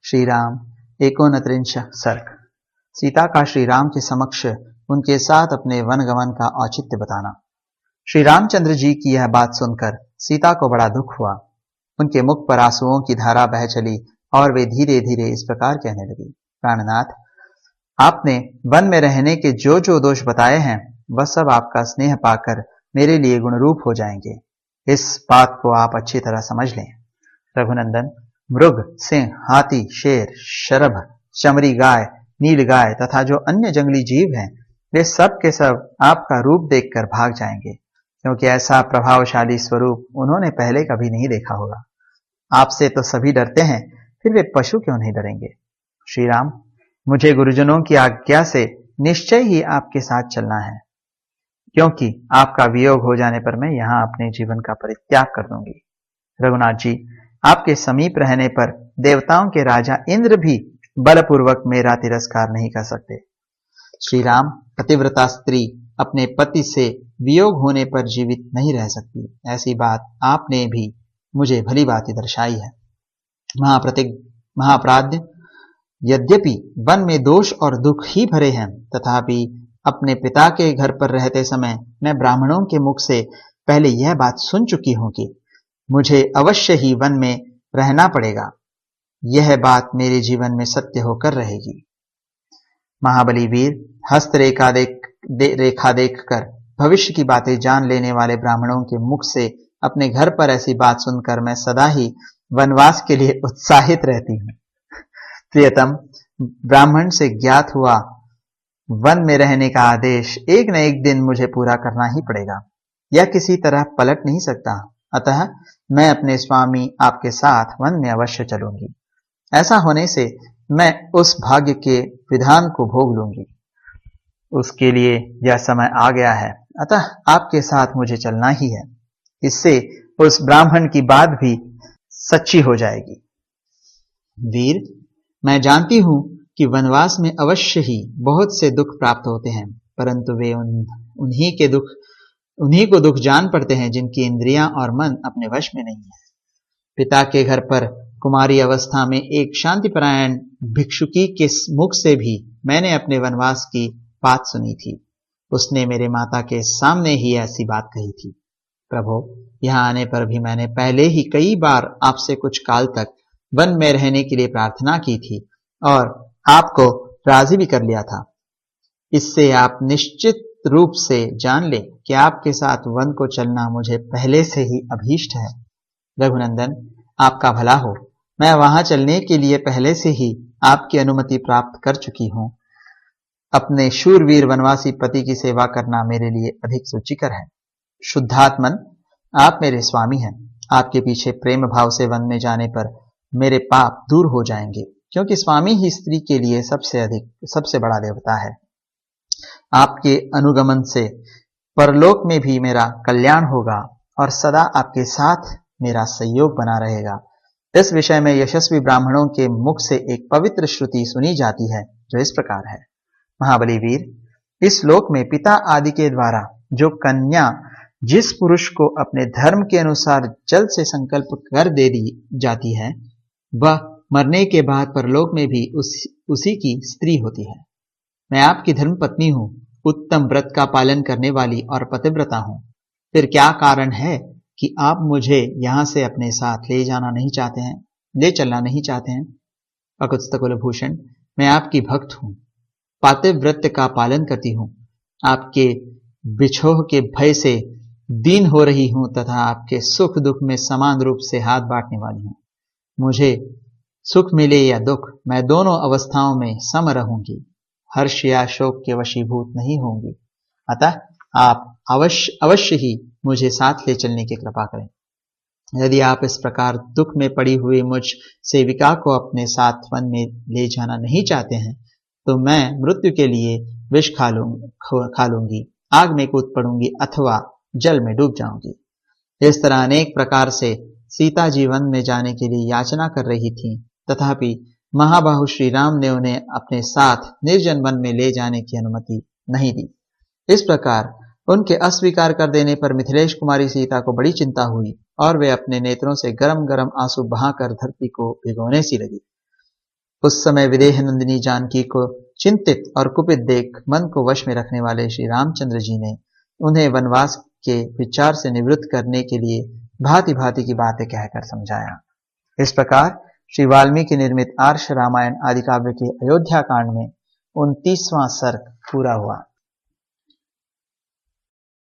श्री राम 39 सर्ग। सीता का श्री राम के समक्ष उनके साथ अपने वनगमन का औचित्य बताना। श्री रामचंद्र जी की यह बात सुनकर सीता को बड़ा दुख हुआ। उनके मुख पर आंसुओं की धारा बह चली और वे धीरे धीरे इस प्रकार कहने लगी, प्राणनाथ, आपने वन में रहने के जो जो दोष बताए हैं वह सब आपका स्नेह पाकर मेरे लिए गुणरूप हो जाएंगे। इस बात को आप अच्छी तरह समझ लें। रघुनंदन, मृग, सिंह, हाथी, शेर, शरभ, चमरी गाय, नील गाय तथा जो अन्य जंगली जीव हैं वे सब के सब आपका रूप देखकर भाग जाएंगे, क्योंकि ऐसा प्रभावशाली स्वरूप उन्होंने पहले कभी नहीं देखा होगा। आपसे तो सभी डरते हैं, फिर वे पशु क्यों नहीं डरेंगे? श्री राम, मुझे गुरुजनों की आज्ञा से निश्चय ही आपके साथ चलना है, क्योंकि आपका वियोग हो जाने पर मैं यहां अपने जीवन का परित्याग कर दूंगी। रघुनाथ जी, आपके समीप रहने पर देवताओं के राजा इंद्र भी बलपूर्वक मेरा तिरस्कार नहीं कर सकते। श्री राम, पतिव्रता स्त्री अपने पति से वियोग होने पर जीवित नहीं रह सकती, ऐसी बात आपने भी मुझे भली भांति दर्शाई है। महाप्राज्ञ, यद्यपि वन में दोष और दुख ही भरे हैं, तथापि अपने पिता के घर पर रहते समय मैं ब्राह्मणों के मुख से पहले यह बात सुन चुकी हूं कि मुझे अवश्य ही वन में रहना पड़ेगा। यह बात मेरे जीवन में सत्य होकर रहेगी। महाबली वीर, हस्तरेखा रेखा देखकर भविष्य की बातें जान लेने वाले ब्राह्मणों के मुख से अपने घर पर ऐसी बात सुनकर मैं सदा ही वनवास के लिए उत्साहित रहती हूँ। प्रियतम, ब्राह्मण से ज्ञात हुआ वन में रहने का आदेश एक न एक दिन मुझे पूरा करना ही पड़ेगा। यह किसी तरह पलट नहीं सकता, अतः मैं अपने स्वामी आपके साथ वन में अवश्य चलूंगी। ऐसा होने से मैं उस भाग्य के विधान को भोग लूंगी। उसके लिए यह समय आ गया है, अतः आपके साथ मुझे चलना ही है। इससे उस ब्राह्मण की बात भी सच्ची हो जाएगी। वीर, मैं जानती हूं कि वनवास में अवश्य ही बहुत से दुख प्राप्त होते हैं, परंतु वे उन्हीं को दुख जान पड़ते हैं जिनकी इंद्रियां और मन अपने वश में नहीं है। पिता के घर पर कुमारी अवस्था में एक शांतिपरायण भिक्षुकी के मुख से भी मैंने अपने वनवास की बात सुनी थी। उसने मेरे माता के सामने ही ऐसी बात कही थी। प्रभु, यहाँ आने पर भी मैंने पहले ही कई बार आपसे कुछ काल तक वन में रहने के लिए प्रार्थना की थी और आपको राजी भी कर लिया था। इससे आप निश्चित रूप से जान लें कि आपके साथ वन को चलना मुझे पहले से ही अभीष्ट है। रघुनंदन, आपका भला हो। मैं वहां चलने के लिए पहले से ही आपकी अनुमति प्राप्त कर चुकी हूं। अपने शूरवीर वनवासी पति की सेवा करना मेरे लिए अधिक रुचिकर है। शुद्धात्मन, आप मेरे स्वामी हैं। आपके पीछे प्रेम भाव से वन में जाने पर मेरे पाप दूर हो जाएंगे, क्योंकि स्वामी ही स्त्री के लिए सबसे बड़ा देवता है। आपके अनुगमन से परलोक में भी मेरा कल्याण होगा और सदा आपके साथ मेरा सहयोग बना रहेगा। इस विषय में यशस्वी ब्राह्मणों के मुख से एक पवित्र श्रुति सुनी जाती है, जो इस प्रकार है। महाबली वीर, इस लोक में पिता आदि के द्वारा जो कन्या जिस पुरुष को अपने धर्म के अनुसार जल्द से संकल्प कर दे दी जाती है, वह मरने के बाद परलोक में भी उसी की स्त्री होती है। मैं आपकी धर्म पत्नी हूं, उत्तम व्रत का पालन करने वाली और पतिव्रता हूं। फिर क्या कारण है कि आप मुझे यहां से अपने साथ ले चलना नहीं चाहते हैं? अकुत्स्थ कुलभूषण, मैं आपकी भक्त हूं, पातिव्रत्य का पालन करती हूं, आपके बिछोह के भय से दीन हो रही हूं तथा आपके सुख दुख में समान रूप से हाथ बांटने वाली हूं। मुझे सुख मिले या दुख, मैं दोनों अवस्थाओं में सम रहूंगी, हर्ष या शोक के वशीभूत नहीं होंगी। अतः आप अवश्य ही मुझे साथ ले चलने की कृपा करें। यदि आप इस प्रकार दुख में पड़ी हुई मुझ सेविका को अपने साथ वन में ले जाना नहीं चाहते हैं, तो मैं मृत्यु के लिए विष खा लूंगी, आग में कूद पड़ूंगी अथवा जल में डूब जाऊंगी। इस तरह अनेक प्रकार से सीता जी वन में जाने के लिए याचना कर रही थी, तथापि महाबाहु श्री राम ने उन्हें अपने साथ निर्जन वन में ले जाने की अनुमति नहीं दी। इस प्रकार उनके अस्वीकार कर देने पर मिथिलेश कुमारी सीता को बड़ी चिंता हुई और वे अपने नेत्रों से गरम गरम आंसू बहाकर धरती को भिगोने सी लगी। उस समय विदेह नंदिनी जानकी को चिंतित और कुपित देख मन को वश में रखने वाले श्री रामचंद्र जी ने उन्हें वनवास के विचार से निवृत्त करने के लिए भांति भांति की बातें कहकर समझाया। इस प्रकार श्री वाल्मीकि निर्मित आर्ष रामायण आदि काव्य के अयोध्या कांड में 29वां सर्ग पूरा हुआ।